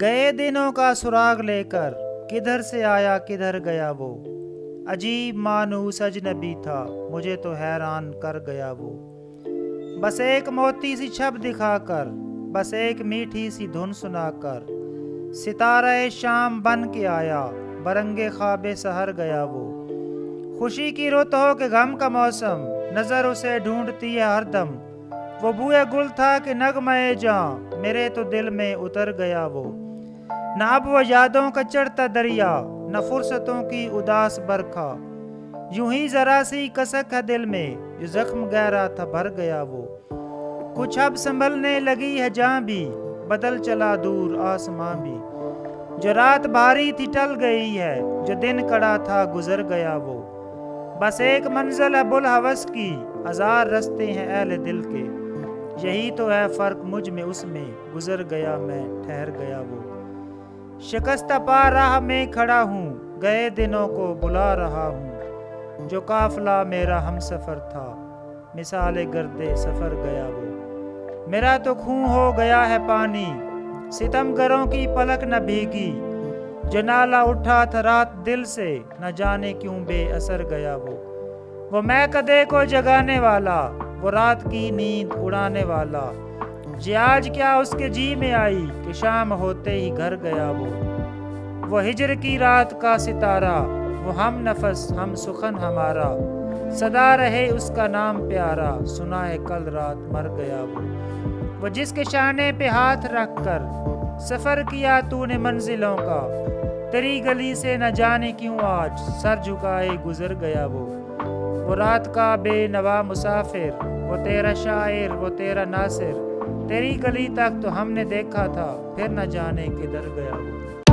گئے دنوں کا سراغ لے کر کدھر سے آیا کدھر گیا وہ، عجیب مانوس اجنبی تھا مجھے تو حیران کر گیا وہ۔ بس ایک موتی سی چھب دکھا کر، بس ایک میٹھی سی دھن سنا کر، ستارہ شام بن کے آیا برنگے خواب سحر گیا وہ۔ خوشی کی رت ہو کہ غم کا موسم، نظر اسے ڈھونڈتی ہے ہر دم، وہ بوئے گل تھا کہ نغمہ جاں میرے تو دل میں اتر گیا وہ۔ نہ اب وہ یادوں کا چڑھتا دریا، نہ فرصتوں کی اداس برکھا، یوں ہی ذرا سی کسک ہے دل میں، جو زخم گہرا تھا بھر گیا وہ۔ کچھ اب سنبھلنے لگی ہے جاں بھی، بدل چلا دور آسماں بھی، جو رات بھاری تھی ٹل گئی ہے، جو دن کڑا تھا گزر گیا وہ۔ بس ایک منزل ہے بوالہوس کی، ہزار رستے ہیں اہل دل کے، یہی تو ہے فرق مجھ میں اس میں، گزر گیا میں ٹھہر گیا وہ۔ شکستہ پا راہ میں کھڑا ہوں، گئے دنوں کو بلا رہا ہوں، جو قافلہ میرا ہم سفر تھا مثال گرد سفر گیا وہ۔ میرا تو خون ہو گیا ہے پانی، ستم گروں کی پلک نہ بھیگی، جو نالا اٹھا تھا رات دل سے، نہ جانے کیوں بے اثر گیا وہ۔ وہ میکدے کو جگانے والا، وہ رات کی نیند اڑانے والا، جی آج کیا اس کے جی میں آئی کہ شام ہوتے ہی گھر گیا وہ۔ وہ ہجر کی رات کا ستارہ، وہ ہم نفس ہم سخن ہمارا، صدا رہے اس کا نام پیارا، سنا ہے کل رات مر گیا وہ۔ وہ جس کے شانے پہ ہاتھ رکھ کر سفر کیا تو نے منزلوں کا، تیری گلی سے نہ جانے کیوں آج سر جھکائے گزر گیا وہ۔ وہ رات کا بے نوا مسافر، وہ تیرا شاعر وہ تیرا ناصر، تیری گلی تک تو ہم نے دیکھا تھا، پھر نہ جانے کدھر گیا وہ۔